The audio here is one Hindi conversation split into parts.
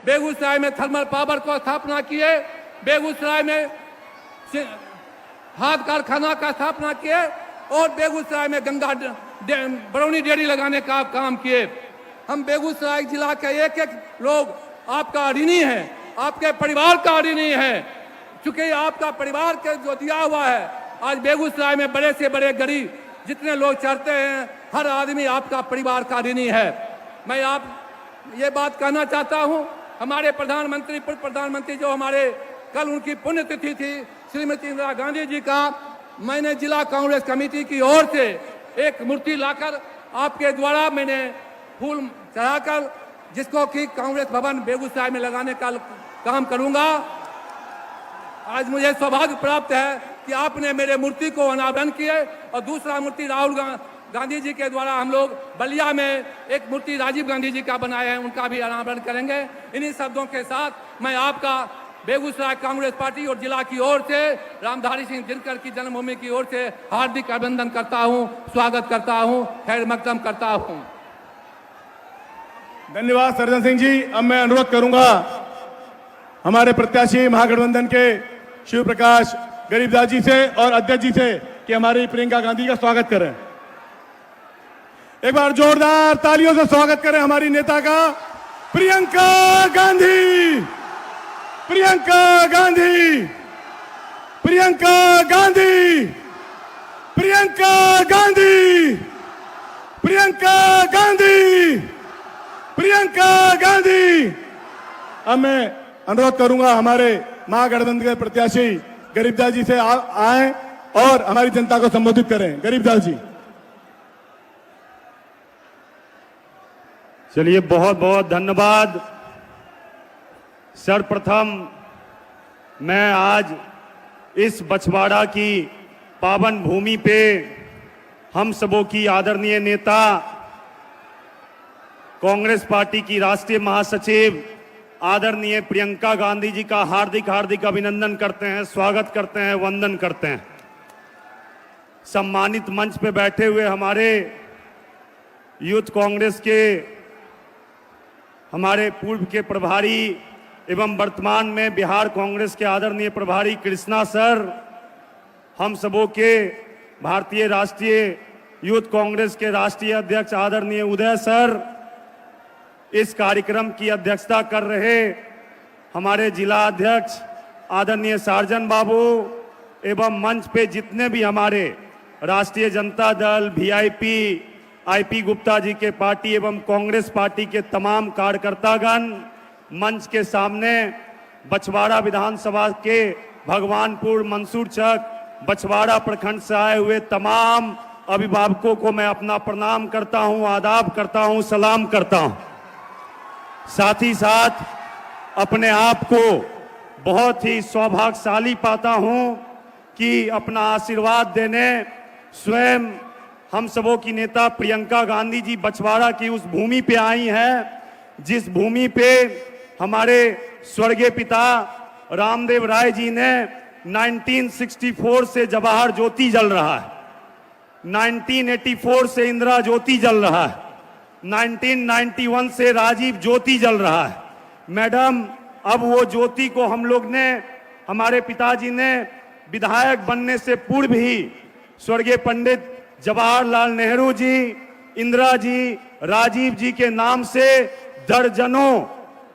बेगूसराय में थर्मल पावर को स्थापना किए, बेगूसराय में खाद कारखाना का स्थापना किए और बेगूसराय में गंगा बरौनी डेयरी लगाने का काम किए। हम बेगूसराय जिला के एक एक लोग आपका ऋणी है, आपके परिवार का ऋणी है, चूंकि आपका परिवार के जो दिया हुआ है, आज बेगूसराय में बड़े से बड़े गरीब जितने लोग चढ़ते हैं, हर आदमी आपका परिवार का ऋणी है। मैं आप ये बात कहना चाहता हूं, हमारे प्रधानमंत्री पूर्व प्रधानमंत्री जो हमारे कल उनकी पुण्यतिथि थी श्रीमती इंदिरा गांधी जी का, मैंने जिला कांग्रेस कमेटी की ओर से एक मूर्ति लाकर आपके द्वारा मैंने फूल चढ़ाकर जिसको कि कांग्रेस भवन बेगूसराय में लगाने का काम करूंगा। आज मुझे सौभाग्य प्राप्त है कि आपने मेरे मूर्ति को अनावरण किए और दूसरा मूर्ति राहुल गांधी जी के द्वारा हम लोग बलिया में एक मूर्ति राजीव गांधी जी का बनाए हैं, उनका भी अनावरण करेंगे। इन्हीं शब्दों के साथ मैं आपका बेगूसराय कांग्रेस पार्टी और जिला की ओर से रामधारी सिंह दिनकर की जन्मभूमि की ओर से हार्दिक अभिनंदन करता हूं, स्वागत करता हूं, खैर मकदम करता हूं। धन्यवाद सर्जन सिंह जी। अब मैं अनुरोध करूंगा हमारे प्रत्याशी महागठबंधन के शिव प्रकाश गरीबदास जी से और अध्यक्ष जी से कि हमारी प्रियंका गांधी का स्वागत करें। एक बार जोरदार तालियों से स्वागत करें हमारी नेता का, प्रियंका गांधी, प्रियंका गांधी, प्रियंका गांधी, प्रियंका गांधी, प्रियंका गांधी, प्रियंका गांधी। अब मैं अनुरोध करूंगा हमारे महागठबंधन के प्रत्याशी गरीबदास जी से आए और हमारी जनता को संबोधित करें। गरीबदास जी। चलिए, बहुत बहुत धन्यवाद। सर्वप्रथम मैं आज इस बछवाड़ा की पावन भूमि पे हम सबों की आदरणीय नेता कांग्रेस पार्टी की राष्ट्रीय महासचिव आदरणीय प्रियंका गांधी जी का हार्दिक हार्दिक अभिनंदन करते हैं, स्वागत करते हैं, वंदन करते हैं। सम्मानित मंच पे बैठे हुए हमारे यूथ कांग्रेस के हमारे पूर्व के प्रभारी एवं वर्तमान में बिहार कांग्रेस के आदरणीय प्रभारी कृष्णा सर, हम सबों के भारतीय राष्ट्रीय यूथ कांग्रेस के राष्ट्रीय अध्यक्ष आदरणीय उदय सर, इस कार्यक्रम की अध्यक्षता कर रहे हमारे जिला अध्यक्ष आदरणीय सार्जन बाबू एवं मंच पे जितने भी हमारे राष्ट्रीय जनता दल, वीआईपी, आईपी गुप्ता जी के पार्टी एवं कांग्रेस पार्टी के तमाम कार्यकर्तागण, मंच के सामने बछवाड़ा विधानसभा के भगवानपुर, मंसूरचक, बछवाड़ा प्रखंड से आए हुए तमाम अभिभावकों को मैं अपना प्रणाम करता हूं, आदाब करता हूं, सलाम करता हूं। साथ ही साथ अपने आप को बहुत ही सौभाग्यशाली पाता हूं कि अपना आशीर्वाद देने स्वयं हम सबों की नेता प्रियंका गांधी जी बछवाड़ा की उस भूमि पे आई हैं, जिस भूमि पे हमारे स्वर्गीय पिता रामदेव राय जी ने 1964 से जवाहर ज्योति जल रहा है, 1984 से इंदिरा ज्योति जल रहा है, 1991 से राजीव ज्योति जल रहा है। मैडम, अब वो ज्योति को हम लोग ने, हमारे पिताजी ने विधायक बनने से पूर्व ही स्वर्गीय पंडित जवाहरलाल नेहरू जी, इंदिरा जी, राजीव जी के नाम से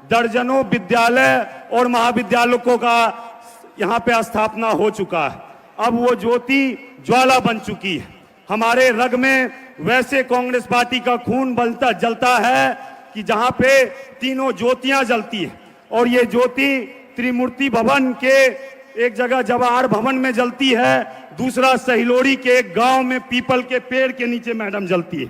दर्जनों विद्यालय और महाविद्यालयों का यहाँ पे स्थापना हो चुका है। अब वो ज्योति ज्वाला बन चुकी है। हमारे रग में वैसे कांग्रेस पार्टी का खून जलता है कि जहाँ पे तीनों ज्योतियां जलती है, और ये ज्योति त्रिमूर्ति भवन के एक जगह जवाहर भवन में जलती है, दूसरा सहिलोड़ी के एक गांव में पीपल के पेड़ के नीचे मैडम जलती है।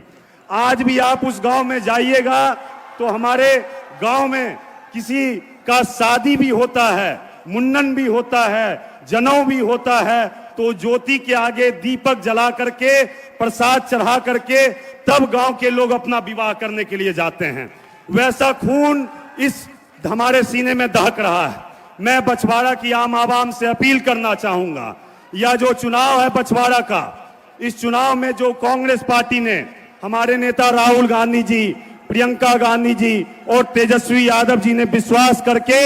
आज भी आप उस गांव में जाइएगा तो हमारे गांव में किसी का शादी भी होता है, मुंडन भी होता है, जनेऊ भी होता है, तो ज्योति के आगे दीपक जला करके, प्रसाद चढ़ा करके तब गांव के लोग अपना विवाह करने के लिए जाते हैं। वैसा खून इस हमारे सीने में दहक रहा है। मैं बछवाड़ा की आम आवाम से अपील करना चाहूंगा, यह जो चुनाव है बछवाड़ा का, इस चुनाव में जो कांग्रेस पार्टी ने, हमारे नेता राहुल गांधी जी, प्रियंका गांधी जी और तेजस्वी यादव जी ने विश्वास करके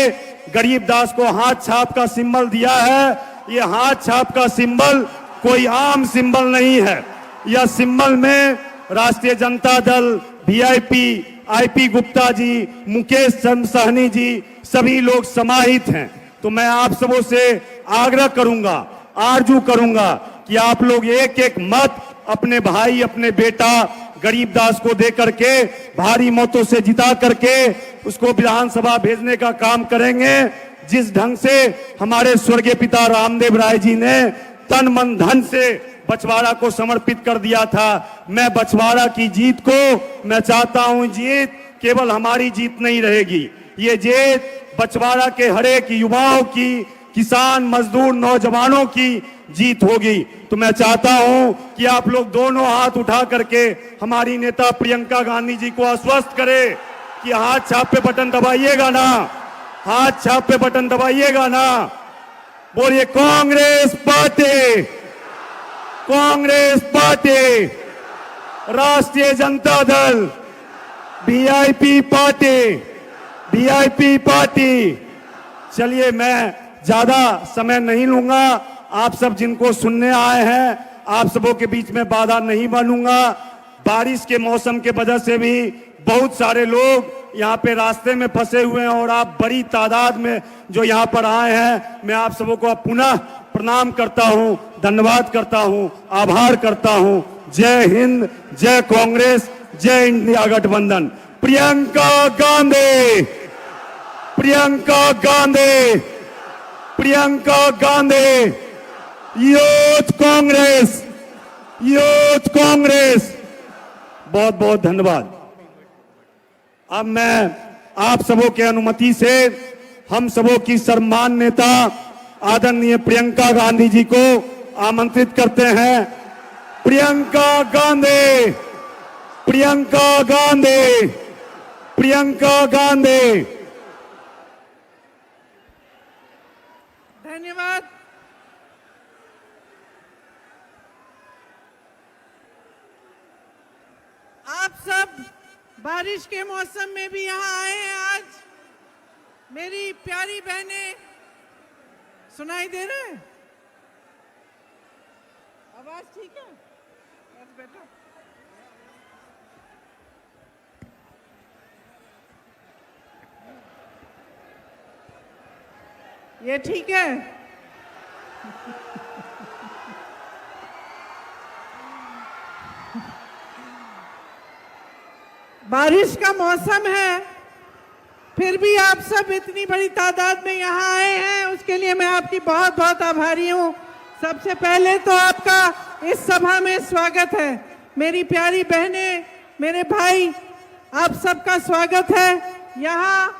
गरीबदास को हाथ छाप का सिंबल दिया है। ये हाथ छाप का सिंबल कोई आम सिंबल नहीं है। यह सिंबल में राष्ट्रीय जनता दल, वीआईपी, आईपी गुप्ता जी, मुकेश चंद्र सहनी जी, सभी लोग समाहित हैं। तो मैं आप सबों से आग्रह करूंगा, आरजू करूंगा कि आप लोग एक एक मत अपने भाई, अपने बेटा गरीबदास को दे करके भारी मतों से जिता करके उसको विधानसभा भेजने का काम करेंगे। जिस ढंग से हमारे स्वर्गीय पिता रामदेव राय जी ने तन मन धन से बछवाड़ा को समर्पित कर दिया था, मैं बछवाड़ा की जीत को मैं चाहता हूं, जीत केवल हमारी जीत नहीं रहेगी, ये जीत बछवाड़ा के हरेक युवाओं की, किसान, मजदूर, नौजवानों की जीत होगी। तो मैं चाहता हूं कि आप लोग दोनों हाथ उठा करके हमारी नेता प्रियंका गांधी जी को आश्वस्त करें कि हाथ छाप पे बटन दबाइएगा ना, हाथ छाप पे बटन दबाइएगा ना। बोलिए कांग्रेस पार्टी, कांग्रेस पार्टी, राष्ट्रीय Janata Dal, VIP party, VIP party. चलिए मैं ज्यादा समय नहीं लूंगा, आप सब जिनको सुनने आए हैं आप सबों के बीच में बाधा नहीं बनूंगा। बारिश के मौसम के वजह से भी बहुत सारे लोग यहाँ पे रास्ते में फंसे हुए हैं और आप बड़ी तादाद में जो यहाँ पर आए हैं, मैं आप सबों को पुनः प्रणाम करता हूँ, धन्यवाद करता हूँ, आभार करता हूँ। जय हिंद, जय कांग्रेस, जय इंडिया गठबंधन। Priyanka Gandhi, Priyanka Gandhi, Priyanka Gandhi, youth Congress, youth Congress. बहुत बहुत धन्यवाद। अब मैं आप सबों के अनुमति से हम सबों की सम्मान नेता आदरणीय प्रियंका गांधी जी को आमंत्रित करते हैं। प्रियंका गांधी, प्रियंका गांधी, प्रियंका गांधी। धन्यवाद। आप सब बारिश के मौसम में भी यहाँ आए हैं आज। मेरी प्यारी बहनें, सुनाई दे रहे हैं? आवाज ठीक है? बस बेटा, ये ठीक है? बारिश का मौसम है, फिर भी आप सब इतनी बड़ी तादाद में यहाँ आए हैं, उसके लिए मैं आपकी बहुत बहुत आभारी हूँ। सबसे पहले तो आपका इस सभा में स्वागत है। मेरी प्यारी बहनें, मेरे भाई, आप सबका स्वागत है। यहाँ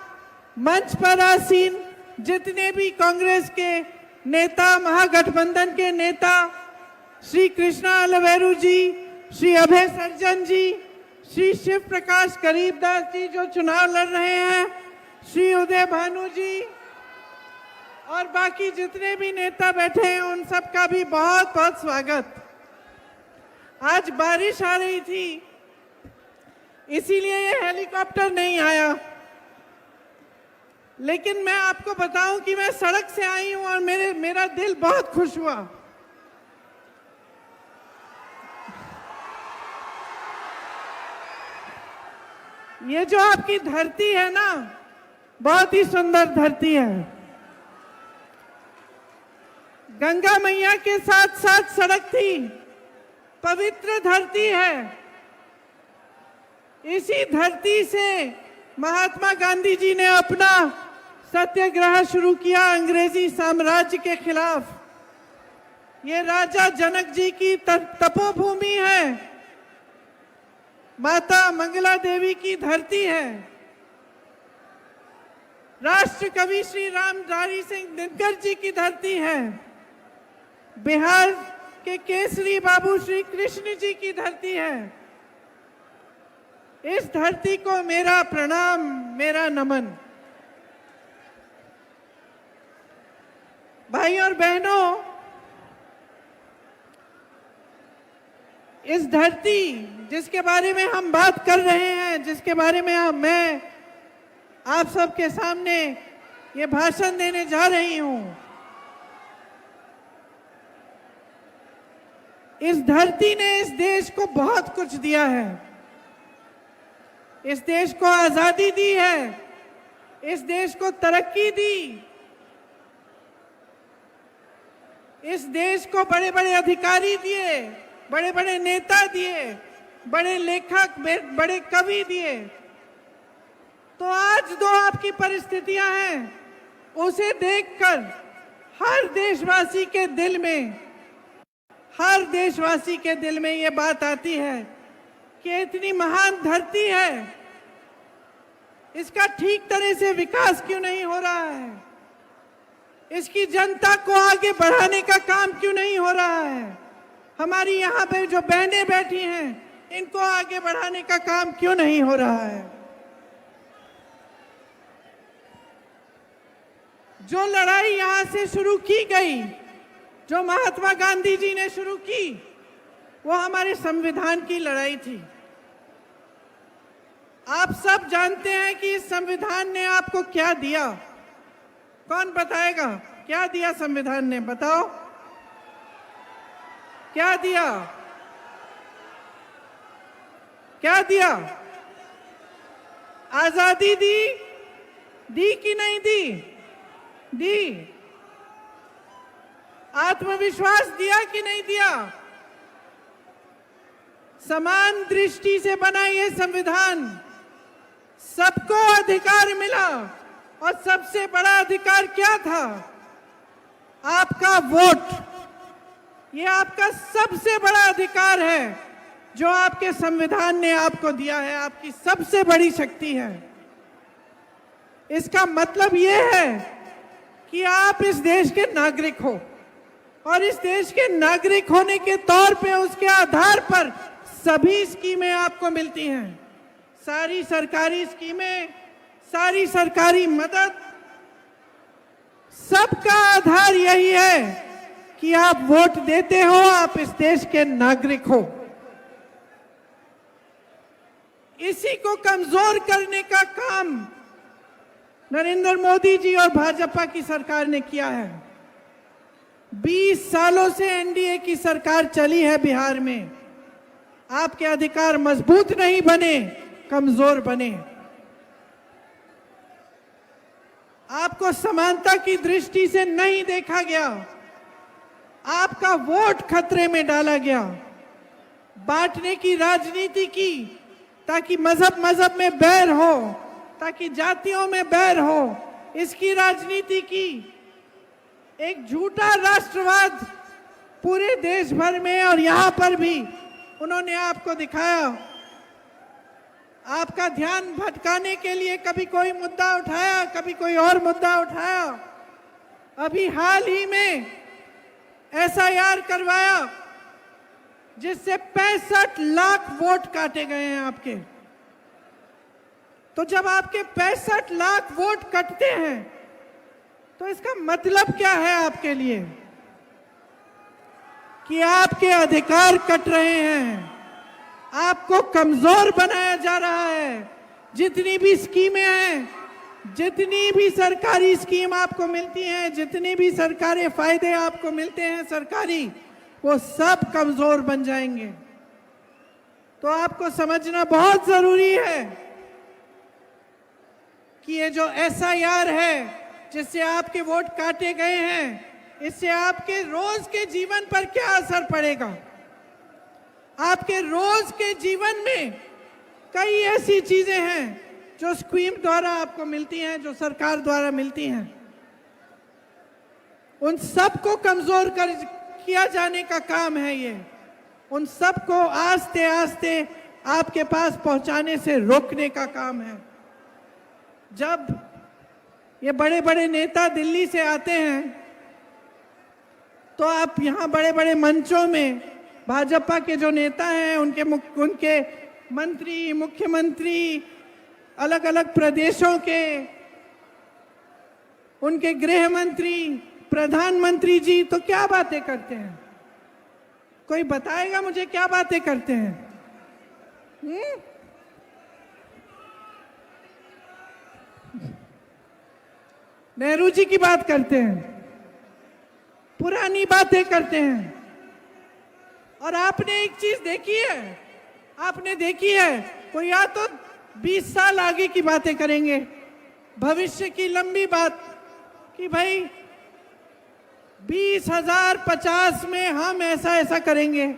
मंच पर आसीन जितने भी कांग्रेस के नेता, महागठबंधन के नेता, श्री कृष्णा अलवेरू जी, श्री अभय सर्जन जी, श्री शिव प्रकाश गरीबदास जी जो चुनाव लड़ रहे हैं, श्री उदय भानु जी और बाकी जितने भी नेता बैठे हैं, उन सब का भी बहुत बहुत स्वागत। आज बारिश आ रही थी, इसीलिए ये हेलीकॉप्टर नहीं आया, लेकिन मैं आपको बताऊं कि मैं सड़क से आई हूं और मेरा दिल बहुत खुश हुआ। ये जो आपकी धरती है ना, बहुत ही सुंदर धरती है। गंगा मैया के साथ साथ सड़क थी, पवित्र धरती है। इसी धरती से महात्मा गांधी जी ने अपना सत्याग्रह शुरू किया अंग्रेजी साम्राज्य के खिलाफ। ये राजा जनक जी की तपोभूमि है, माता मंगला देवी की धरती है। राष्ट्र कवि श्री रामधारी सिंह दिनकर जी की धरती है। बिहार के केसरी बाबू श्री कृष्ण जी की धरती है। इस धरती को मेरा प्रणाम, मेरा नमन। भाई और बहनों, इस धरती जिसके बारे में हम बात कर रहे हैं, जिसके बारे में मैं आप सबके सामने ये भाषण देने जा रही हूं, इस धरती ने इस देश को बहुत कुछ दिया है। इस देश को आजादी दी है, इस देश को तरक्की दी, इस देश को बड़े बड़े अधिकारी दिए, बड़े बड़े नेता दिए, बड़े लेखक, बड़े कवि दिए। तो आज जो आपकी परिस्थितियां हैं, उसे देखकर हर देशवासी के दिल में ये बात आती है कि इतनी महान धरती है, इसका ठीक तरह से विकास क्यों नहीं हो रहा है? इसकी जनता को आगे बढ़ाने का काम क्यों नहीं हो रहा है? हमारी यहाँ पे जो बहनें बैठी हैं, इनको आगे बढ़ाने का काम क्यों नहीं हो रहा है? जो लड़ाई यहाँ से शुरू की गई, जो महात्मा गांधी जी ने शुरू की, वो हमारे संविधान की लड़ाई थी। आप सब जानते हैं कि इस संविधान ने आपको क्या दिया। कौन बताएगा क्या दिया संविधान ने? बताओ क्या दिया? क्या दिया? आजादी दी कि नहीं दी? दी। आत्मविश्वास दिया कि नहीं दिया? समान दृष्टि से बना ये संविधान, सबको अधिकार मिला, और सबसे बड़ा अधिकार क्या था? आपका वोट। ये आपका सबसे बड़ा अधिकार है जो आपके संविधान ने आपको दिया है, आपकी सबसे बड़ी शक्ति है। इसका मतलब ये है कि आप इस देश के नागरिक हो, और इस देश के नागरिक होने के तौर पे उसके आधार पर सभी स्कीमें आपको मिलती हैं। सारी सरकारी स्कीमें, सारी सरकारी मदद, सबका आधार यही है कि आप वोट देते हो, आप इस देश के नागरिक हो। इसी को कमजोर करने का काम नरेंद्र मोदी जी और भाजपा की सरकार ने किया है। 20 सालों से एनडीए की सरकार चली है बिहार में। आपके अधिकार मजबूत नहीं बने, कमजोर बने। आपको समानता की दृष्टि से नहीं देखा गया, आपका वोट खतरे में डाला गया। बांटने की राजनीति की, ताकि मजहब में बैर हो, ताकि जातियों में बैर हो, इसकी राजनीति की। एक झूठा राष्ट्रवाद पूरे देश भर में और यहां पर भी उन्होंने आपको दिखाया। आपका ध्यान भटकाने के लिए कभी कोई मुद्दा उठाया, कभी कोई और मुद्दा उठाया। अभी हाल ही में एसआईआर करवाया, जिससे 65 लाख वोट काटे गए हैं आपके। तो जब आपके 65 लाख वोट कटते हैं, तो इसका मतलब क्या है आपके लिए? कि आपके अधिकार कट रहे हैं, आपको कमजोर बनाया जा रहा है। जितनी भी स्कीमें हैं, जितनी भी सरकारी स्कीम आपको मिलती हैं, जितनी भी सरकारी फायदे आपको मिलते हैं सरकारी, वो सब कमजोर बन जाएंगे। तो आपको समझना बहुत जरूरी है कि ये जो एसआईआर है, जिससे आपके वोट काटे गए हैं, इससे आपके रोज के जीवन पर क्या असर पड़ेगा। आपके रोज के जीवन में कई ऐसी चीजें हैं जो स्कीम द्वारा आपको मिलती हैं, जो सरकार द्वारा मिलती हैं, उन सब को कमजोर किया जाने का काम है ये। उन सब को आस्ते आस्ते आपके पास पहुंचाने से रोकने का काम है। जब ये बड़े बड़े नेता दिल्ली से आते हैं, तो आप यहाँ बड़े बड़े मंचों में भाजपा के जो नेता हैं, उनके मंत्री, मुख्यमंत्री, अलग अलग प्रदेशों के उनके गृह मंत्री, प्रधानमंत्री जी, तो क्या बातें करते हैं? कोई बताएगा मुझे क्या बातें करते हैं? नेहरू जी की बात करते हैं, पुरानी बातें करते हैं। और आपने एक चीज देखी है, आपने देखी है, वो या तो 20 साल आगे की बातें करेंगे, भविष्य की लंबी बात कि भाई 2050 में हम ऐसा ऐसा करेंगे,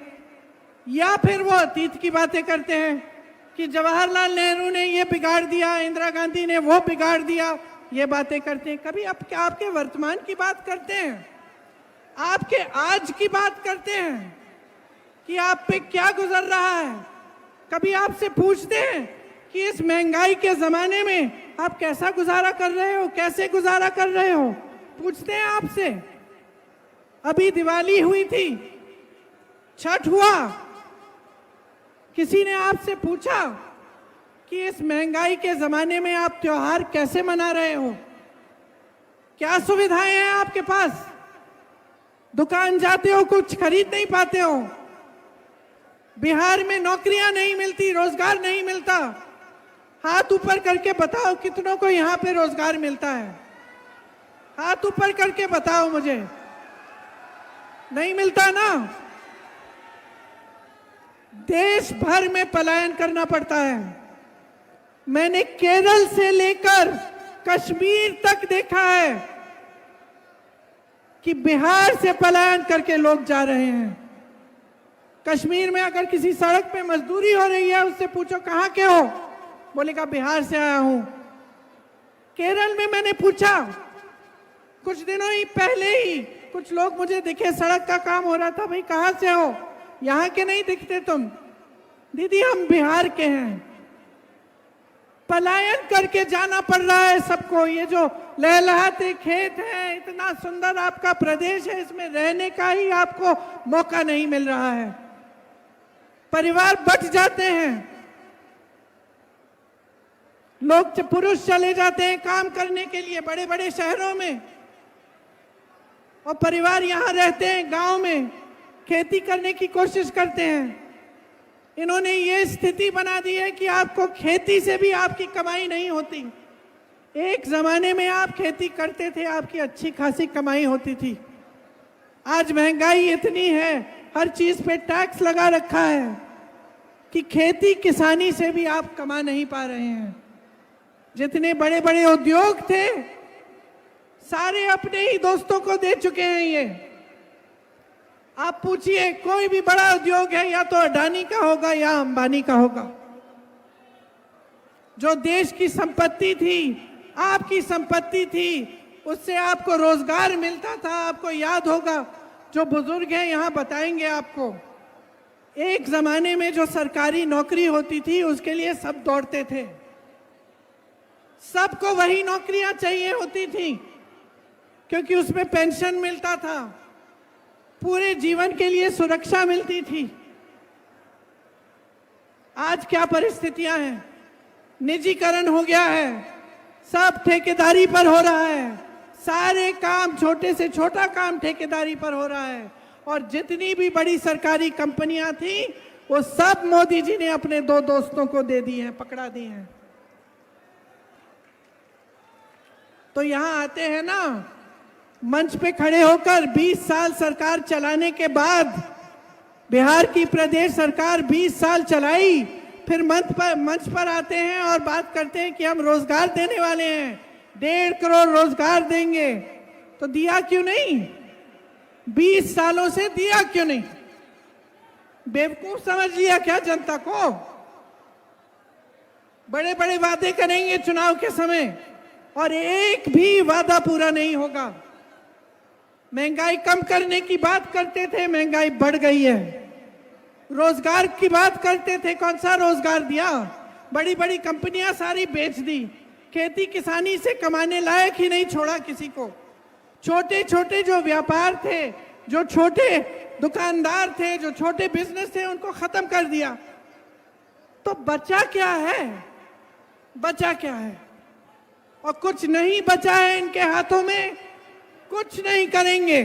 या फिर वो अतीत की बातें करते हैं कि जवाहरलाल नेहरू ने ये बिगाड़ दिया, इंदिरा गांधी ने वो बिगाड़ दिया, ये बातें करते हैं। कभी आपके वर्तमान की बात करते हैं, आपके आज की बात करते हैं कि आप पे क्या गुजर रहा है। कभी आपसे पूछते हैं कि इस महंगाई के जमाने में आप कैसा गुजारा कर रहे हो, कैसे गुजारा कर रहे हो, पूछते हैं आपसे। अभी दिवाली हुई थी, छठ हुआ, किसी ने आपसे पूछा कि इस महंगाई के जमाने में आप त्योहार कैसे मना रहे हो, क्या सुविधाएं हैं आपके पास, दुकान जाते हो कुछ खरीद नहीं पाते हो, बिहार में नौकरियां नहीं मिलती, रोजगार नहीं मिलता। हाथ ऊपर करके बताओ कितनों को यहां पे रोजगार मिलता है, हाथ ऊपर करके बताओ मुझे। नहीं मिलता ना। देश भर में पलायन करना पड़ता है। मैंने केरल से लेकर कश्मीर तक देखा है कि बिहार से पलायन करके लोग जा रहे हैं। कश्मीर में अगर किसी सड़क पे मजदूरी हो रही है, उससे पूछो कहां के हो, बोलेगा बिहार से आया हूं। केरल में मैंने पूछा, कुछ दिनों ही पहले ही कुछ लोग मुझे दिखे, सड़क का काम हो रहा था, भाई कहां से हो, यहां के नहीं दिखते तुम। दीदी हम बिहार के हैं। पलायन करके जाना पड़ रहा है सबको। ये जो लहलहाते खेत हैं, इतना सुंदर आपका प्रदेश है, इसमें रहने का ही आपको मौका नहीं मिल रहा है। परिवार बट जाते हैं, लोग पुरुष चले जाते हैं काम करने के लिए बड़े बड़े शहरों में, और परिवार यहां रहते हैं गांव में, खेती करने की कोशिश करते हैं। इन्होंने ये स्थिति बना दी है कि आपको खेती से भी आपकी कमाई नहीं होती। एक जमाने में आप खेती करते थे, आपकी अच्छी खासी कमाई होती थी। आज महंगाई इतनी है, हर चीज पे टैक्स लगा रखा है कि खेती किसानी से भी आप कमा नहीं पा रहे हैं। जितने बड़े बड़े उद्योग थे, सारे अपने ही दोस्तों को दे चुके हैं। ये आप पूछिए, कोई भी बड़ा उद्योग है या तो अडानी का होगा या अंबानी का होगा। जो देश की संपत्ति थी, आपकी संपत्ति थी, उससे आपको रोजगार मिलता था। आपको याद होगा, जो बुजुर्ग हैं यहां बताएंगे आपको, एक जमाने में जो सरकारी नौकरी होती थी उसके लिए सब दौड़ते थे। सबको वही नौकरियां चाहिए होती थी क्योंकि उसमें पेंशन मिलता था, पूरे जीवन के लिए सुरक्षा मिलती थी। आज क्या परिस्थितियां हैं? निजीकरण हो गया है, सब ठेकेदारी पर हो रहा है, सारे काम, छोटे से छोटा काम ठेकेदारी पर हो रहा है। और जितनी भी बड़ी सरकारी कंपनियां थी, वो सब मोदी जी ने अपने दो दोस्तों को दे दी हैं, पकड़ा दी हैं। तो यहां आते हैं ना, मंच पे खड़े होकर 20 साल सरकार चलाने के बाद, बिहार की प्रदेश सरकार 20 साल चलाई, फिर मंच पर आते हैं और बात करते हैं कि हम रोजगार देने वाले हैं, 1.5 करोड़ रोजगार देंगे। तो दिया क्यों नहीं? 20 सालों से दिया क्यों नहीं? बेवकूफ समझ लिया क्या जनता को? बड़े बड़े वादे करेंगे चुनाव के समय और एक भी वादा पूरा नहीं होगा। महंगाई कम करने की बात करते थे, महंगाई बढ़ गई है। रोजगार की बात करते थे, कौन सा रोजगार दिया? बड़ी बड़ी कंपनियां सारी बेच दी, खेती किसानी से कमाने लायक ही नहीं छोड़ा किसी को। छोटे छोटे जो व्यापार थे, जो छोटे दुकानदार थे, जो छोटे बिजनेस थे, उनको खत्म कर दिया। तो बचा क्या है? बचा क्या है? और कुछ नहीं बचा है इनके हाथों में, कुछ नहीं करेंगे,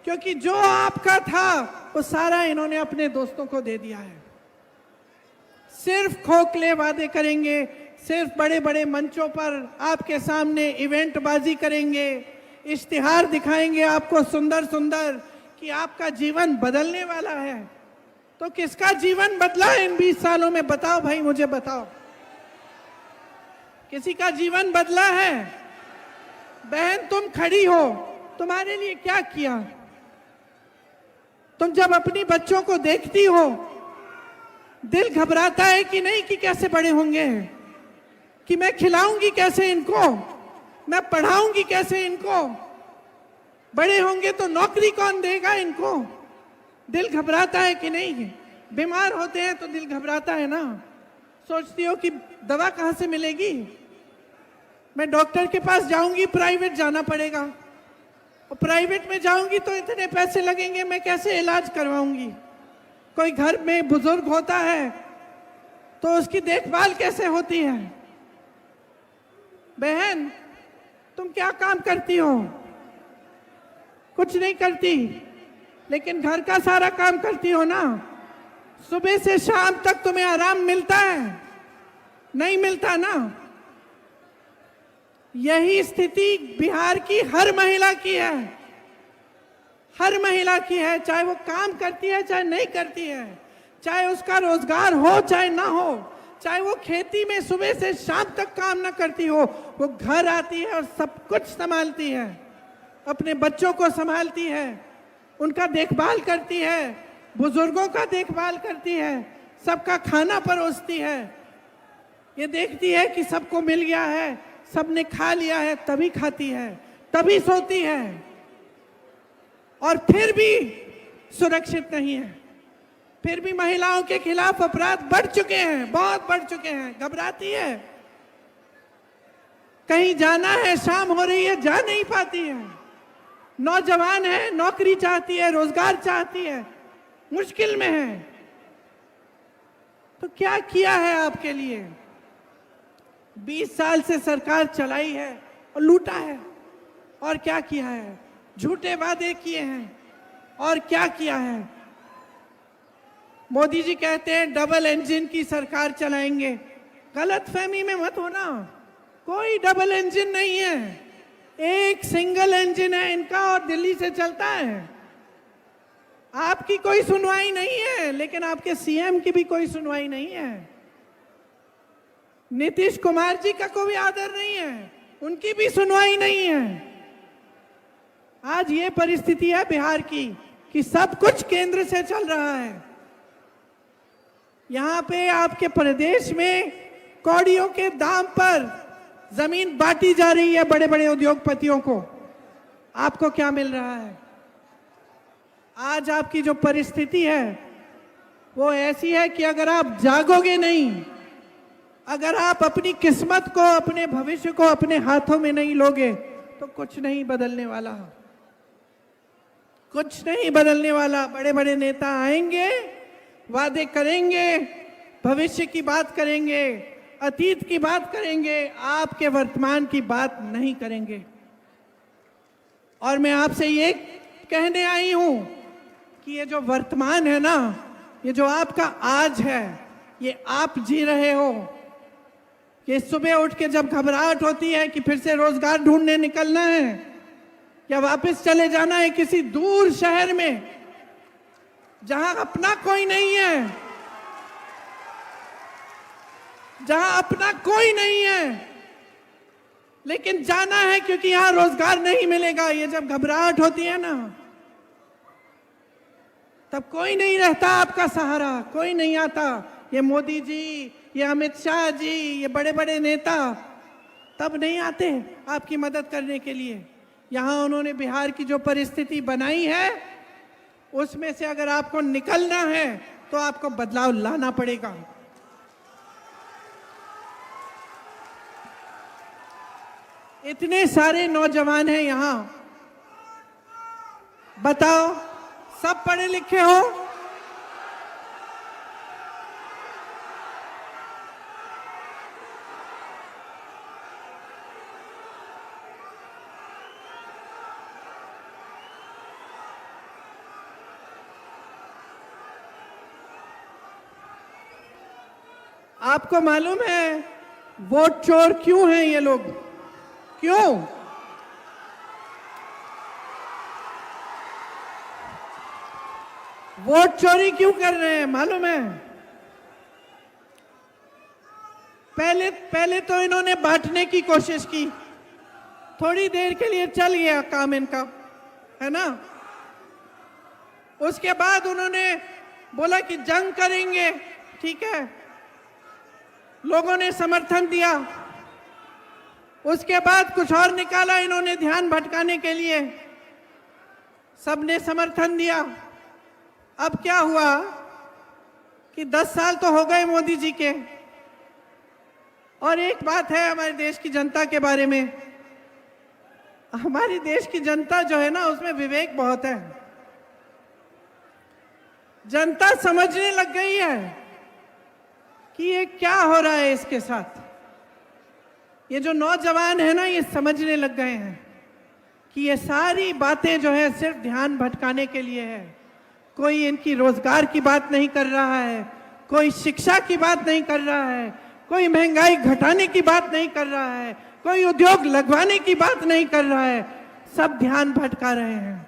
क्योंकि जो आपका था वो सारा इन्होंने अपने दोस्तों को दे दिया है। सिर्फ खोखले वादे करेंगे, सिर्फ बड़े बड़े मंचों पर आपके सामने इवेंटबाजी करेंगे, इश्तिहार दिखाएंगे आपको सुंदर सुंदर कि आपका जीवन बदलने वाला है। तो किसका जीवन बदला इन 20 सालों में? बताओ भाई, मुझे बताओ, किसी का जीवन बदला है? बहन तुम खड़ी हो, तुम्हारे लिए क्या किया? तुम जब अपनी बच्चों को देखती हो दिल घबराता है कि नहीं कि कैसे बड़े होंगे, कि मैं खिलाऊंगी कैसे इनको, मैं पढ़ाऊंगी कैसे इनको, बड़े होंगे तो नौकरी कौन देगा इनको? दिल घबराता है कि नहीं? बीमार होते हैं तो दिल घबराता है ना, सोचती हो कि दवा कहां से मिलेगी, मैं डॉक्टर के पास जाऊंगी, प्राइवेट जाना पड़ेगा, और प्राइवेट में जाऊंगी तो इतने पैसे लगेंगे, मैं कैसे इलाज करवाऊंगी? कोई घर में बुजुर्ग होता है तो उसकी देखभाल कैसे होती है? बहन तुम क्या काम करती हो? कुछ नहीं करती, लेकिन घर का सारा काम करती हो ना। सुबह से शाम तक तुम्हें आराम मिलता है? नहीं मिलता ना। यही स्थिति बिहार की हर महिला की है, हर महिला की है, चाहे वो काम करती है चाहे नहीं करती है, चाहे उसका रोजगार हो चाहे ना हो, चाहे वो खेती में सुबह से शाम तक काम ना करती हो, वो घर आती है और सब कुछ संभालती है, अपने बच्चों को संभालती है, उनका देखभाल करती है, बुजुर्गों का देखभाल करती है, सबका खाना परोसती है, ये देखती है कि सबको मिल गया है, सबने खा लिया है, तभी खाती है, तभी सोती है, और फिर भी सुरक्षित नहीं है। फिर भी महिलाओं के खिलाफ अपराध बढ़ चुके हैं, बहुत बढ़ चुके हैं, घबराती है, कहीं जाना है, शाम हो रही है, जा नहीं पाती है, नौजवान है, नौकरी चाहती है, रोजगार चाहती है, मुश्किल में है। तो क्या किया है आपके लिए? 20 साल से सरकार चलाई है और लूटा है, और क्या किया है? झूठे वादे किए हैं, और क्या किया है? मोदी जी कहते हैं डबल इंजन की सरकार चलाएंगे, गलत फहमी में मत होना, कोई डबल इंजन नहीं है, एक सिंगल इंजन है इनका, और दिल्ली से चलता है। आपकी कोई सुनवाई नहीं है, लेकिन आपके सीएम की भी कोई सुनवाई नहीं है, नीतीश कुमार जी का कोई आदर नहीं है, उनकी भी सुनवाई नहीं है। आज ये परिस्थिति है बिहार की कि सब कुछ केंद्र से चल रहा है। यहां पे आपके प्रदेश में कौड़ियों के दाम पर जमीन बांटी जा रही है बड़े बड़े उद्योगपतियों को। आपको क्या मिल रहा है? आज आपकी जो परिस्थिति है वो ऐसी है कि अगर आप जागोगे नहीं, अगर आप अपनी किस्मत को, अपने भविष्य को अपने हाथों में नहीं लोगे, तो कुछ नहीं बदलने वाला, कुछ नहीं बदलने वाला। बड़े बड़े नेता आएंगे, वादे करेंगे, भविष्य की बात करेंगे, अतीत की बात करेंगे, आपके वर्तमान की बात नहीं करेंगे। और मैं आपसे ये कहने आई हूं कि ये जो वर्तमान है ना, ये जो आपका आज है, ये आप जी रहे हो। ये सुबह उठ के जब घबराहट होती है कि फिर से रोजगार ढूंढने निकलना है या वापस चले जाना है किसी दूर शहर में जहां अपना कोई नहीं है, जहां अपना कोई नहीं है, लेकिन जाना है क्योंकि यहां रोजगार नहीं मिलेगा। ये जब घबराहट होती है ना, तब कोई नहीं रहता आपका सहारा, कोई नहीं आता। ये मोदी जी, ये अमित शाह जी, ये बड़े बड़े नेता तब नहीं आते आपकी मदद करने के लिए। यहां उन्होंने बिहार की जो परिस्थिति बनाई है, उसमें से अगर आपको निकलना है तो आपको बदलाव लाना पड़ेगा। इतने सारे नौजवान हैं यहां, बताओ सब पढ़े लिखे हो? आपको मालूम है वोट चोर क्यों हैं ये लोग? क्यों? वोट चोरी क्यों कर रहे हैं मालूम है? पहले तो इन्होंने बांटने की कोशिश की, थोड़ी देर के लिए चल गया काम इनका, है ना। उसके बाद उन्होंने बोला कि जंग करेंगे, ठीक है, लोगों ने समर्थन दिया। उसके बाद कुछ और निकाला इन्होंने ध्यान भटकाने के लिए, सबने समर्थन दिया। अब क्या हुआ कि 10 साल तो हो गए मोदी जी के, और एक बात है हमारे देश की जनता के बारे में, हमारी देश की जनता जो है ना उसमें विवेक बहुत है। जनता समझने लग गई है कि ये क्या हो रहा है इसके साथ। ये जो नौजवान है ना ये समझने लग गए हैं कि ये सारी बातें जो है सिर्फ ध्यान भटकाने के लिए है। कोई इनकी रोजगार की बात नहीं कर रहा है, कोई शिक्षा की बात नहीं कर रहा है, कोई महंगाई घटाने की बात नहीं कर रहा है, कोई उद्योग लगवाने की बात नहीं कर रहा है, सब ध्यान भटका रहे हैं।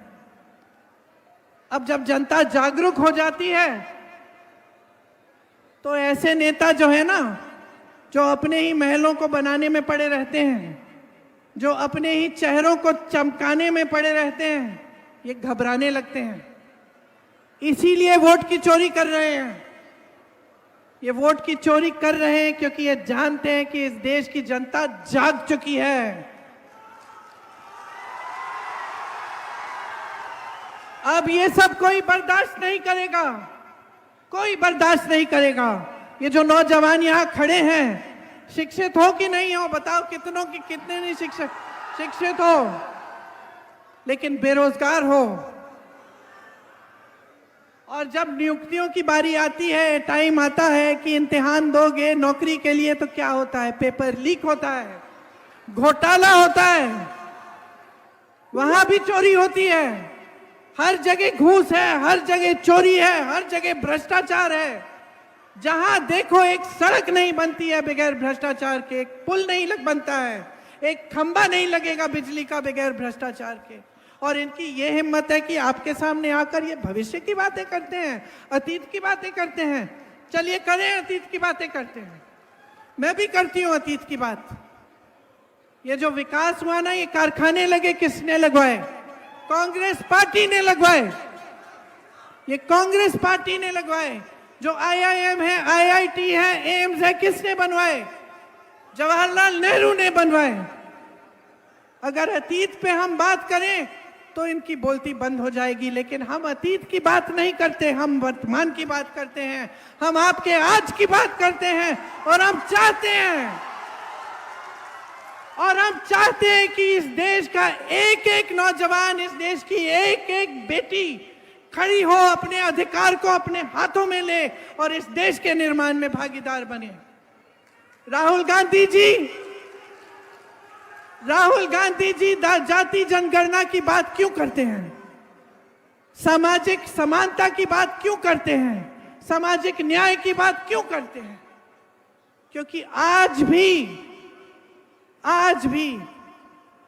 अब जब जनता जागरूक हो जाती है तो ऐसे नेता जो है ना, जो अपने ही महलों को बनाने में पड़े रहते हैं, जो अपने ही चेहरों को चमकाने में पड़े रहते हैं, ये घबराने लगते हैं। इसीलिए वोट की चोरी कर रहे हैं। ये वोट की चोरी कर रहे हैं क्योंकि ये जानते हैं कि इस देश की जनता जाग चुकी है। अब ये सब कोई बर्दाश्त नहीं करेगा, कोई बर्दाश्त नहीं करेगा। ये जो नौजवान यहाँ खड़े हैं, शिक्षित हो कि नहीं हो, बताओ कितनों की कितने नहीं शिक्षित हो लेकिन बेरोजगार हो। और जब नियुक्तियों की बारी आती है, टाइम आता है कि इम्तिहान दोगे नौकरी के लिए, तो क्या होता है? पेपर लीक होता है, घोटाला होता है, वहां भी चोरी होती है। हर जगह घूस है, हर जगह चोरी है, हर जगह भ्रष्टाचार है। जहां देखो एक सड़क नहीं बनती है बगैर भ्रष्टाचार के, एक पुल नहीं बनता है, एक खंबा नहीं लगेगा बिजली का बगैर भ्रष्टाचार के। और इनकी ये हिम्मत है कि आपके सामने आकर ये भविष्य की बातें करते हैं, अतीत की बातें करते हैं। चलिए करें, अतीत की बातें करते हैं। मैं भी करती हूं अतीत की बात। ये जो विकास हुआ ना, ये कारखाने लगे, किसने लगवाए? कांग्रेस पार्टी ने लगवाए। ये कांग्रेस पार्टी ने लगवाए। जो IIM है, IIT है, एम्स है, किसने बनवाए? जवाहरलाल नेहरू ने बनवाए। अगर अतीत पे हम बात करें तो इनकी बोलती बंद हो जाएगी, लेकिन हम अतीत की बात नहीं करते, हम वर्तमान की बात करते हैं, हम आपके आज की बात करते हैं। और हम चाहते हैं कि इस देश का एक एक नौजवान, इस देश की एक एक बेटी खड़ी हो, अपने अधिकार को अपने हाथों में ले और इस देश के निर्माण में भागीदार बने। राहुल गांधी जी जाति जनगणना की बात क्यों करते हैं? सामाजिक समानता की बात क्यों करते हैं? सामाजिक न्याय की बात क्यों करते हैं? क्योंकि आज भी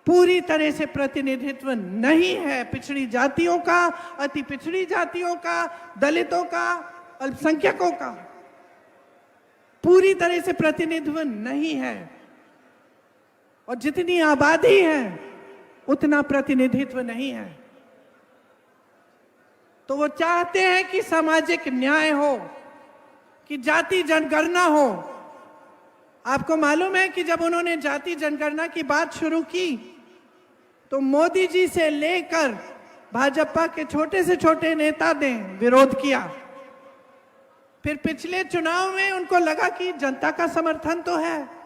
पूरी तरह से प्रतिनिधित्व नहीं है पिछड़ी जातियों का, अति पिछड़ी जातियों का, दलितों का, अल्पसंख्यकों का। पूरी तरह से प्रतिनिधित्व नहीं है। और जितनी आबादी है उतना प्रतिनिधित्व नहीं है। तो वो चाहते हैं कि सामाजिक न्याय हो, कि जाति जनगणना हो। आपको मालूम है कि जब उन्होंने जाति जनगणना की बात शुरू की तो मोदी जी से लेकर भाजपा के छोटे से छोटे नेता ने विरोध किया। फिर पिछले चुनाव में उनको लगा कि जनता का समर्थन तो है,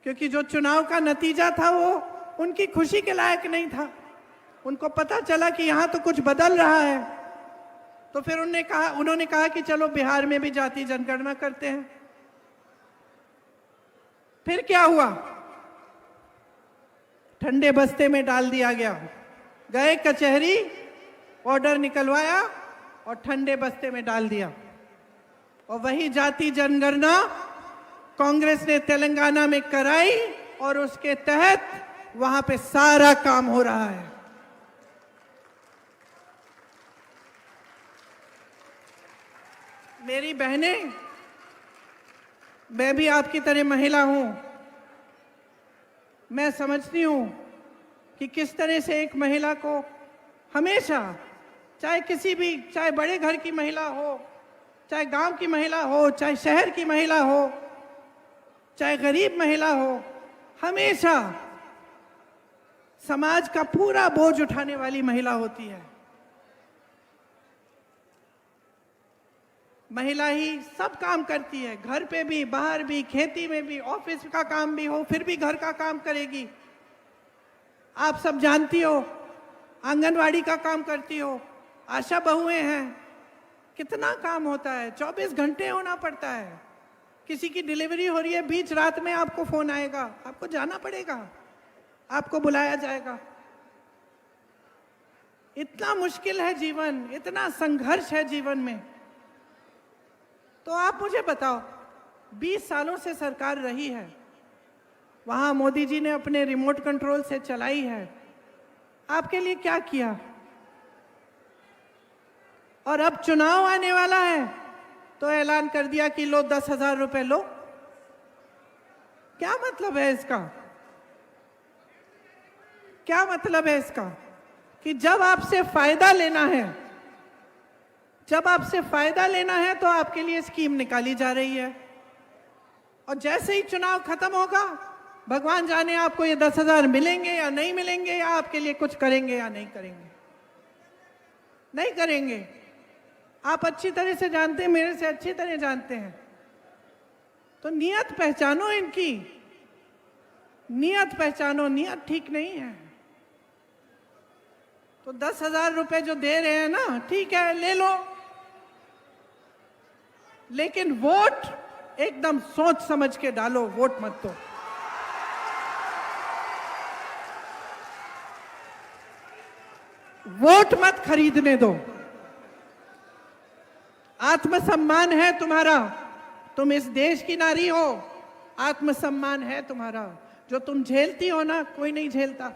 क्योंकि जो चुनाव का नतीजा था वो उनकी खुशी के लायक नहीं था। उनको पता चला कि यहां तो कुछ बदल रहा है, तो फिर उन्होंने कहा कि चलो बिहार में भी जाति जनगणना करते हैं। फिर क्या हुआ? ठंडे बस्ते में डाल दिया गया। गए कचहरी, ऑर्डर निकलवाया और ठंडे बस्ते में डाल दिया। और वही जाति जनगणना कांग्रेस ने तेलंगाना में कराई और उसके तहत वहां पे सारा काम हो रहा है। मेरी बहनें, मैं भी आपकी तरह महिला हूं। मैं समझती हूं कि किस तरह से एक महिला को हमेशा, चाहे बड़े घर की महिला हो, चाहे गांव की महिला हो, चाहे शहर की महिला हो, चाहे गरीब महिला हो, हमेशा समाज का पूरा बोझ उठाने वाली महिला होती है। महिला ही सब काम करती है, घर पे भी, बाहर भी, खेती में भी, ऑफिस का काम भी हो फिर भी घर का काम करेगी। आप सब जानती हो, आंगनवाड़ी का काम करती हो, आशा बहुएं हैं, कितना काम होता है, 24 घंटे होना पड़ता है। किसी की डिलीवरी हो रही है, बीच रात में आपको फोन आएगा, आपको जाना पड़ेगा, आपको बुलाया जाएगा। इतना मुश्किल है जीवन, इतना संघर्ष है जीवन में। तो आप मुझे बताओ, 20 सालों से सरकार रही है, वहां मोदी जी ने अपने रिमोट कंट्रोल से चलाई है, आपके लिए क्या किया? और अब चुनाव आने वाला है तो ऐलान कर दिया कि लो 10,000 रुपए लो। क्या मतलब है इसका? क्या मतलब है इसका? कि जब आपसे फायदा लेना है, जब आपसे फायदा लेना है तो आपके लिए स्कीम निकाली जा रही है, और जैसे ही चुनाव खत्म होगा, भगवान जाने आपको ये 10,000 मिलेंगे या नहीं मिलेंगे, या आपके लिए कुछ करेंगे या नहीं करेंगे। नहीं करेंगे। आप अच्छी तरह से जानते हैं, मेरे से अच्छी तरह जानते हैं। तो नियत पहचानो इनकी, नियत पहचानो, नियत ठीक नहीं है। तो 10,000 रुपए जो दे रहे हैं ना, ठीक है, ले लो, लेकिन वोट एकदम सोच समझ के डालो, वोट मत दो। वोट मत खरीदने दो। आत्मसम्मान है तुम्हारा, तुम इस देश की नारी हो, आत्मसम्मान है तुम्हारा। जो तुम झेलती हो ना, कोई नहीं झेलता,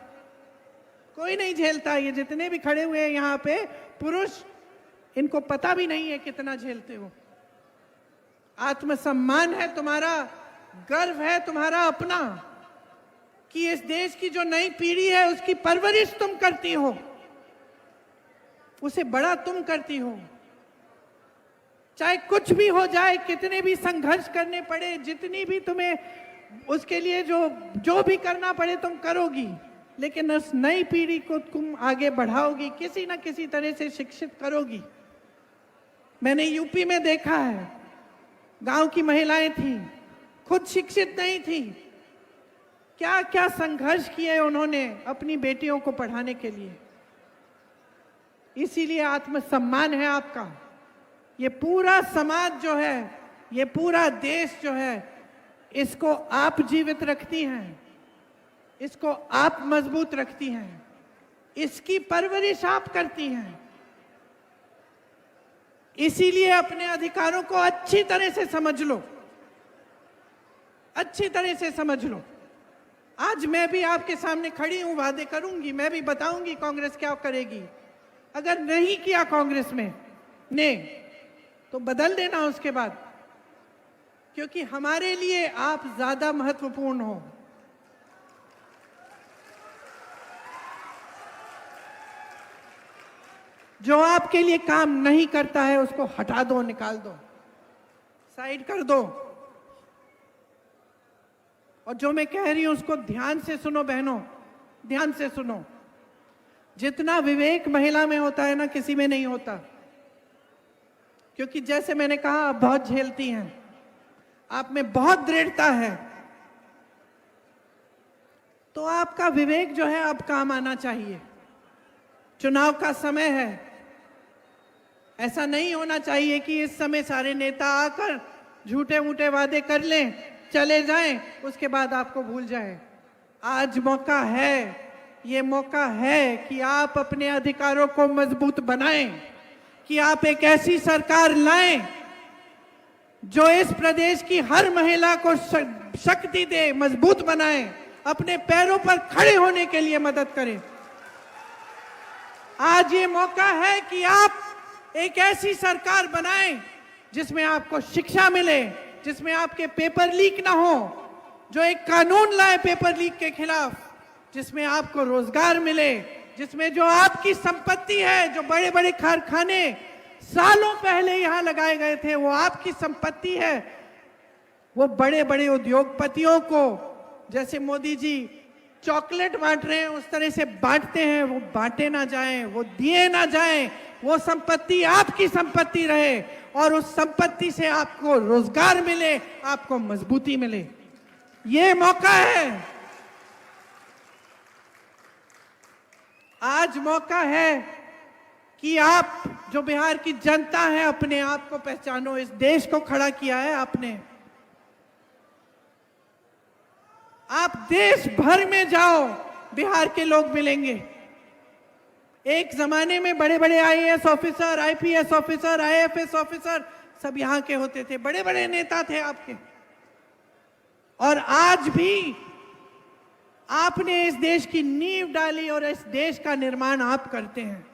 कोई नहीं झेलता। ये जितने भी खड़े हुए हैं यहाँ पे पुरुष, इनको पता भी नहीं है कितना झेलते हो। आत्मसम्मान है तुम्हारा, गर्व है तुम्हारा अपना, कि इस देश की जो नई पीढ़ी है उसकी परवरिश तुम करती हो, उसे बड़ा तुम करती हो। चाहे कुछ भी हो जाए, कितने भी संघर्ष करने पड़े, जितनी भी तुम्हें उसके लिए जो भी करना पड़े तुम करोगी, लेकिन उस नई पीढ़ी को तुम आगे बढ़ाओगी, किसी ना किसी तरह से शिक्षित करोगी। मैंने यूपी में देखा है, गांव की महिलाएं थी, खुद शिक्षित नहीं थी, क्या क्या संघर्ष किए उन्होंने अपनी बेटियों को पढ़ाने के लिए। इसीलिए आत्मसम्मान है आपका। ये पूरा समाज जो है, ये पूरा देश जो है, इसको आप जीवित रखती हैं, इसको आप मजबूत रखती हैं, इसकी परवरिश आप करती हैं। इसीलिए अपने अधिकारों को अच्छी तरह से समझ लो, अच्छी तरह से समझ लो। आज मैं भी आपके सामने खड़ी हूं, वादे करूंगी, मैं भी बताऊंगी कांग्रेस क्या करेगी। अगर नहीं किया कांग्रेस ने तो बदल देना उसके बाद, क्योंकि हमारे लिए आप ज्यादा महत्वपूर्ण हो। जो आपके लिए काम नहीं करता है उसको हटा दो, निकाल दो, साइड कर दो। और जो मैं कह रही हूं उसको ध्यान से सुनो बहनों, ध्यान से सुनो। जितना विवेक महिला में होता है ना, किसी में नहीं होता। क्योंकि जैसे मैंने कहा, आप बहुत झेलती हैं, आप में बहुत दृढ़ता है, तो आपका विवेक जो है अब काम आना चाहिए। चुनाव का समय है, ऐसा नहीं होना चाहिए कि इस समय सारे नेता आकर झूठे मूठे वादे कर लें, चले जाएं, उसके बाद आपको भूल जाएं। आज मौका है, ये मौका है कि आप अपने अधिकारों को मजबूत बनाएं, कि आप एक ऐसी सरकार लाएं जो इस प्रदेश की हर महिला को शक्ति दे, मजबूत बनाए, अपने पैरों पर खड़े होने के लिए मदद करे। आज ये मौका है कि आप एक ऐसी सरकार बनाएं जिसमें आपको शिक्षा मिले, जिसमें आपके पेपर लीक ना हो, जो एक कानून लाए पेपर लीक के खिलाफ, जिसमें आपको रोजगार मिले, जिसमें जो आपकी संपत्ति है, जो बड़े बड़े कारखाने सालों पहले यहां लगाए गए थे, वो आपकी संपत्ति है। वो बड़े बड़े उद्योगपतियों को, जैसे मोदी जी चॉकलेट बांट रहे हैं, उस तरह से बांटते हैं, वो बांटे ना जाएं, वो दिए ना जाएं। वो संपत्ति आपकी संपत्ति रहे और उस संपत्ति से आपको रोजगार मिले, आपको मजबूती मिले। ये मौका है, आज मौका है कि आप, जो बिहार की जनता है, अपने आप को पहचानो। इस देश को खड़ा किया है आपने। आप देश भर में जाओ, बिहार के लोग मिलेंगे। एक जमाने में बड़े बड़े IAS officer, IPS officer, IFS officer सब यहां के होते थे, बड़े बड़े नेता थे आपके। और आज भी आपने इस देश की नींव डाली और इस देश का निर्माण आप करते हैं।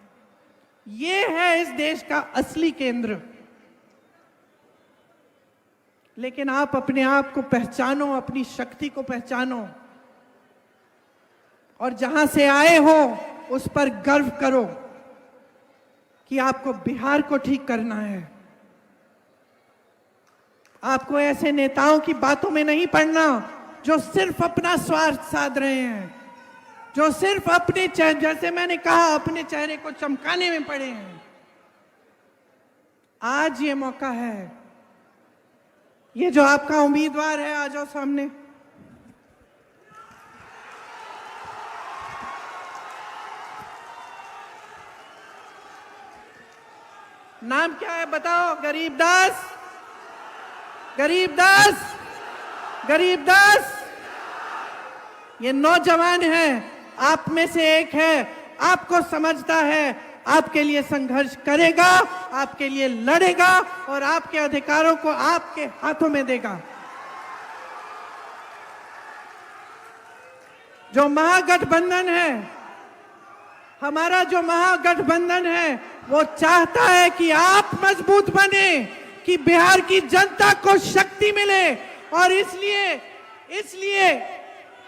ये है इस देश का असली केंद्र। लेकिन आप अपने आप को पहचानो, अपनी शक्ति को पहचानो, और जहां से आए हो उस पर गर्व करो कि आपको बिहार को ठीक करना है। आपको ऐसे नेताओं की बातों में नहीं पड़ना जो सिर्फ अपना स्वार्थ साध रहे हैं, जो सिर्फ अपने जैसे मैंने कहा, अपने चेहरे को चमकाने में पड़े हैं। आज ये मौका है। ये जो आपका उम्मीदवार है, आ जाओ सामने। नाम क्या है बताओ? गरीबदास, गरीबदास, गरीबदास। ये नौजवान है, आप में से एक है, आपको समझता है, आपके लिए संघर्ष करेगा, आपके लिए लड़ेगा और आपके अधिकारों को आपके हाथों में देगा। जो महागठबंधन है, हमारा जो महागठबंधन है, वो चाहता है कि आप मजबूत बने, कि बिहार की जनता को शक्ति मिले। और इसलिए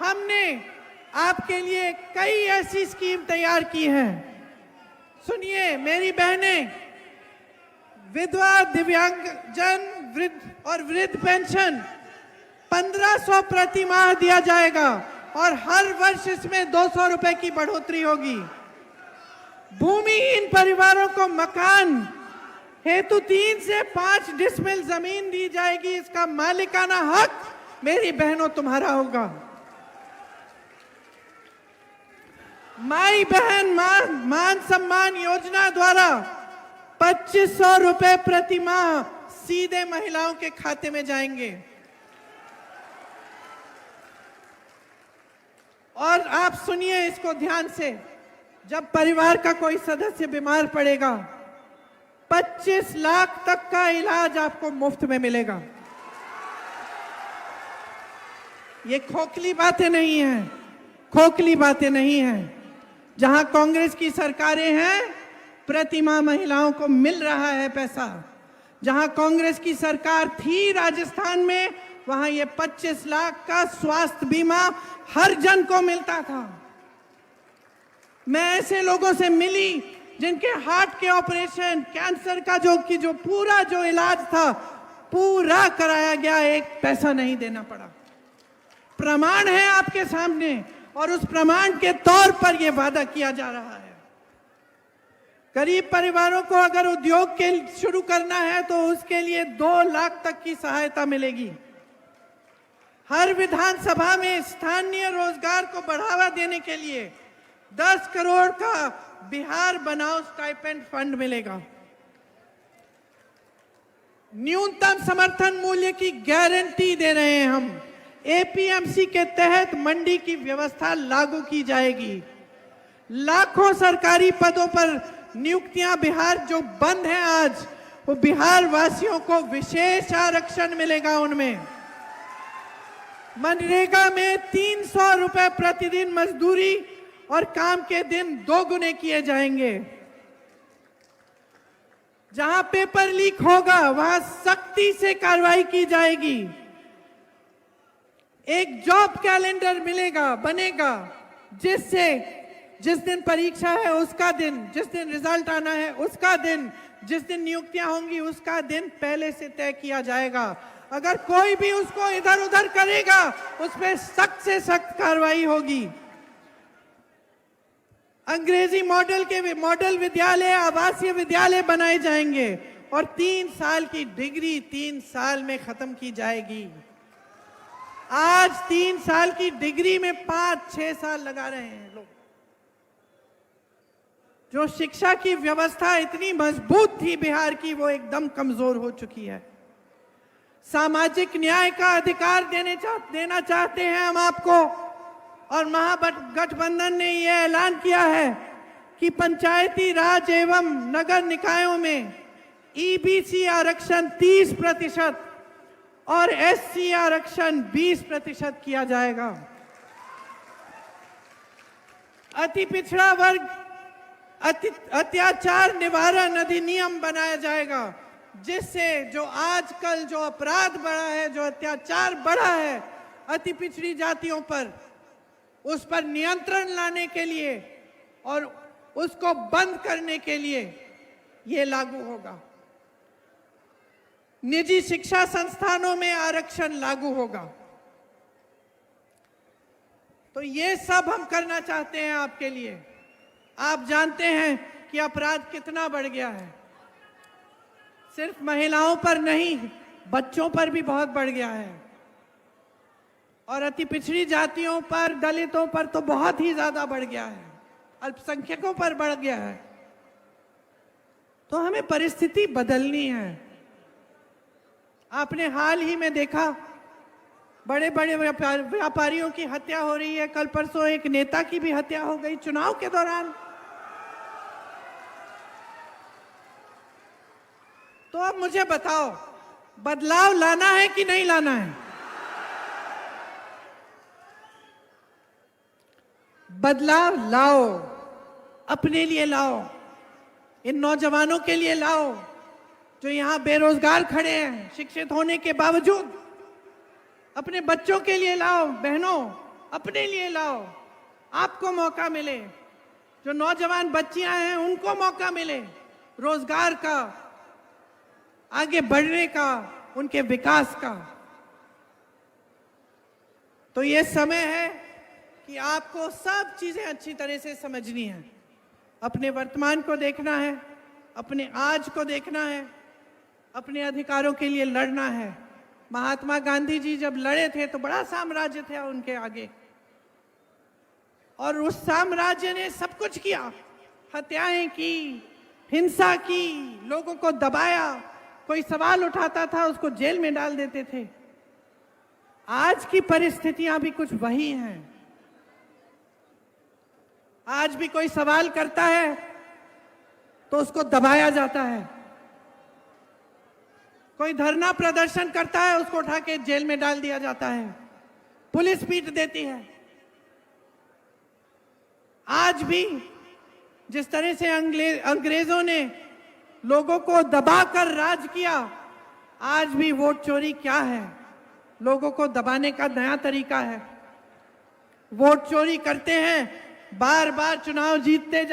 हमने आपके लिए कई ऐसी स्कीम तैयार की हैं। सुनिए मेरी बहनें, विधवा, दिव्यांगजन, वृद्ध और वृद्ध पेंशन 1500 प्रति माह दिया जाएगा और हर वर्ष इसमें 200 रुपए की बढ़ोतरी होगी। भूमिहीन परिवारों को मकान हेतु 3 से 5 डिसमिल जमीन दी जाएगी। इसका मालिकाना हक मेरी बहनों तुम्हारा होगा। माई बहन मान सम्मान योजना द्वारा 2500 रुपए प्रति माह सीधे महिलाओं के खाते में जाएंगे। और आप सुनिए इसको ध्यान से, जब परिवार का कोई सदस्य बीमार पड़ेगा, 25 लाख तक का इलाज आपको मुफ्त में मिलेगा। ये खोखली बातें नहीं हैं, खोखली बातें नहीं हैं। जहां कांग्रेस की सरकारें हैं, प्रति माह महिलाओं को मिल रहा है पैसा। जहां कांग्रेस की सरकार थी राजस्थान में, वहां ये 25 लाख का स्वास्थ्य बीमा हर जन को मिलता था। मैं ऐसे लोगों से मिली जिनके हार्ट के ऑपरेशन, कैंसर का जो पूरा इलाज था, पूरा कराया गया, एक पैसा नहीं देना पड़ा। प्रमाण है आपके सामने और उस प्रमाण के तौर पर यह वादा किया जा रहा है। गरीब परिवारों को अगर उद्योग के शुरू करना है तो उसके लिए 2 लाख तक की सहायता मिलेगी। हर विधानसभा में स्थानीय रोजगार को बढ़ावा देने के लिए 10 करोड़ का बिहार बनाओ स्टाइपेंड फंड मिलेगा। न्यूनतम समर्थन मूल्य की गारंटी दे रहे हैं हम। एपीएमसी के तहत मंडी की व्यवस्था लागू की जाएगी। लाखों सरकारी पदों पर नियुक्तियां बिहार जो बंद हैं आज, वो बिहार वासियों को विशेष आरक्षण मिलेगा। उनमें मनरेगा में 300 रुपए प्रतिदिन मजदूरी और काम के दिन 2 गुने किए जाएंगे। जहां पेपर लीक होगा वहां सख्ती से कार्रवाई की जाएगी। एक जॉब कैलेंडर बनेगा जिससे जिस दिन परीक्षा है उसका दिन, जिस दिन रिजल्ट आना है उसका दिन, जिस दिन नियुक्तियां होंगी उसका दिन पहले से तय किया जाएगा। अगर कोई भी उसको इधर उधर करेगा उस पर सख्त से सख्त कार्रवाई होगी। अंग्रेजी मॉडल विद्यालय, आवासीय विद्यालय बनाए जाएंगे और 3 साल की डिग्री 3 साल में खत्म की जाएगी। आज 3 साल की डिग्री में 5-6 साल लगा रहे हैं लोग। जो शिक्षा की व्यवस्था इतनी मजबूत थी बिहार की, वो एकदम कमजोर हो चुकी है। सामाजिक न्याय का अधिकार देना चाहते हैं हम आपको, और महागठबंधन ने यह ऐलान किया है कि पंचायती राज एवं नगर निकायों में ईबीसी आरक्षण 30% और एससी आरक्षण 20% किया जाएगा। अति पिछड़ा वर्ग अत्याचार निवारण अधिनियम बनाया जाएगा, जिससे जो आजकल जो अपराध बढ़ा है, जो अत्याचार बढ़ा है अति पिछड़ी जातियों पर, उस पर नियंत्रण लाने के लिए और उसको बंद करने के लिए ये लागू होगा। निजी शिक्षा संस्थानों में आरक्षण लागू होगा। तो ये सब हम करना चाहते हैं आपके लिए। आप जानते हैं कि अपराध कितना बढ़ गया है। सिर्फ महिलाओं पर नहीं, बच्चों पर भी बहुत बढ़ गया है, और अति पिछड़ी जातियों पर, दलितों पर तो बहुत ही ज्यादा बढ़ गया है, अल्पसंख्यकों पर बढ़ गया है। तो हमें परिस्थिति बदलनी है। आपने हाल ही में देखा बड़े बड़े व्यापारियों की हत्या हो रही है। कल परसों एक नेता की भी हत्या हो गई चुनाव के दौरान। तो अब मुझे बताओ, बदलाव लाना है कि नहीं लाना है? बदलाव लाओ, अपने लिए लाओ, इन नौजवानों के लिए लाओ जो यहां बेरोजगार खड़े हैं शिक्षित होने के बावजूद। अपने बच्चों के लिए लाओ, बहनों अपने लिए लाओ, आपको मौका मिले। जो नौजवान बच्चियां हैं उनको मौका मिले रोजगार का, आगे बढ़ने का, उनके विकास का। तो ये समय है कि आपको सब चीजें अच्छी तरह से समझनी है। अपने वर्तमान को देखना है, अपने आज को देखना है, अपने अधिकारों के लिए लड़ना है। महात्मा गांधी जी जब लड़े थे तो बड़ा साम्राज्य था उनके आगे, और उस साम्राज्य ने सब कुछ किया, हत्याएं की, हिंसा की, लोगों को दबाया, कोई सवाल उठाता था उसको जेल में डाल देते थे। आज की परिस्थितियां भी कुछ वही हैं। आज भी कोई सवाल करता है तो उसको दबाया जाता है, कोई धरना प्रदर्शन करता है उसको उठा के जेल में डाल दिया जाता है, पुलिस पीट देती है। आज भी जिस तरह से अंग्रेजों ने लोगों को दबाकर राज किया, आज भी वोट चोरी क्या है? लोगों को दबाने का नया तरीका है। वोट चोरी करते हैं, बार बार चुनाव जीतते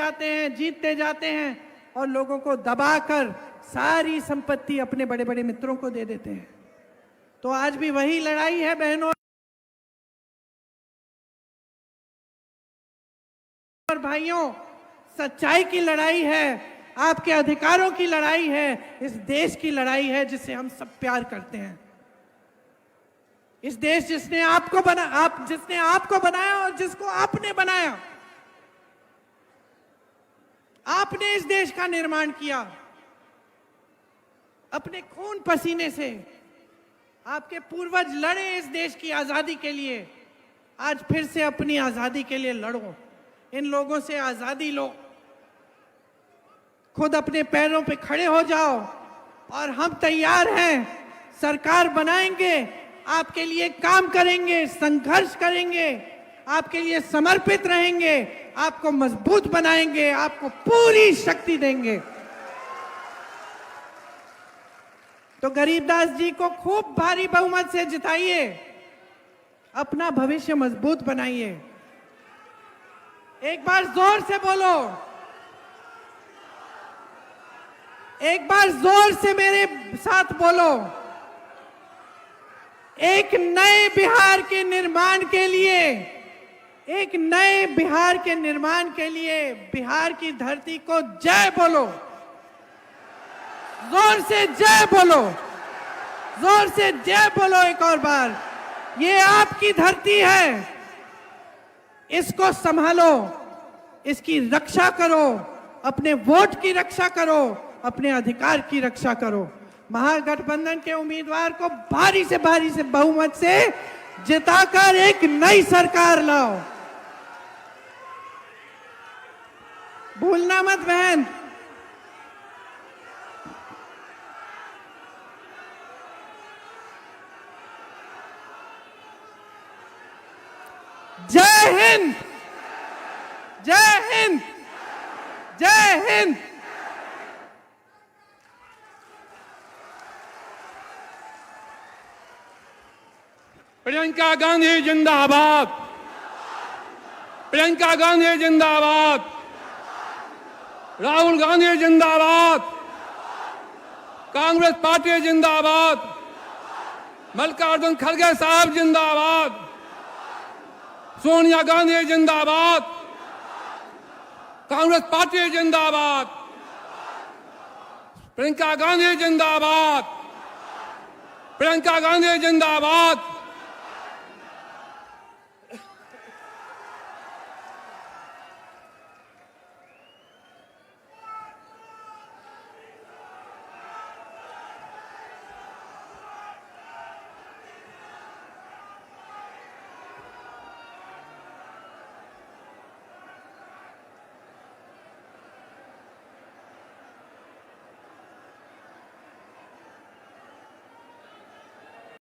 जाते हैं और लोगों को दबाकर सारी संपत्ति अपने बड़े बड़े मित्रों को दे देते हैं। तो आज भी वही लड़ाई है बहनों और भाइयों, सच्चाई की लड़ाई है, आपके अधिकारों की लड़ाई है, इस देश की लड़ाई है जिसे हम सब प्यार करते हैं। इस देश जिसने आपको बनाया और जिसको आपने बनाया। आपने इस देश का निर्माण किया अपने खून पसीने से। आपके पूर्वज लड़े इस देश की आजादी के लिए, आज फिर से अपनी आजादी के लिए लड़ो। इन लोगों से आजादी लो, खुद अपने पैरों पे खड़े हो जाओ, और हम तैयार हैं, सरकार बनाएंगे, आपके लिए काम करेंगे, संघर्ष करेंगे, आपके लिए समर्पित रहेंगे, आपको मजबूत बनाएंगे, आपको पूरी शक्ति देंगे। तो गरीबदास जी को खूब भारी बहुमत से जिताइए, अपना भविष्य मजबूत बनाइए। एक बार जोर से बोलो, एक बार जोर से मेरे साथ बोलो। एक नए बिहार के निर्माण के लिए, एक नए बिहार के निर्माण के लिए बिहार की धरती को जय बोलो, जोर से जय बोलो, जोर से जय बोलो एक और बार। ये आपकी धरती है, इसको संभालो, इसकी रक्षा करो, अपने वोट की रक्षा करो, अपने अधिकार की रक्षा करो। महागठबंधन के उम्मीदवार को भारी से बहुमत से जिताकर एक नई सरकार लाओ। भूलना मत बहन। जय हिंद, जय हिंद, जय हिंद। प्रियंका गांधी जिंदाबाद, प्रियंका गांधी जिंदाबाद, राहुल गांधी जिंदाबाद, कांग्रेस पार्टी जिंदाबाद, मल्लिकार्जुन खड़गे साहब जिंदाबाद, सोनिया गांधी जिंदाबाद, कांग्रेस पार्टी जिंदाबाद, प्रियंका गांधी जिंदाबाद, प्रियंका गांधी जिंदाबाद।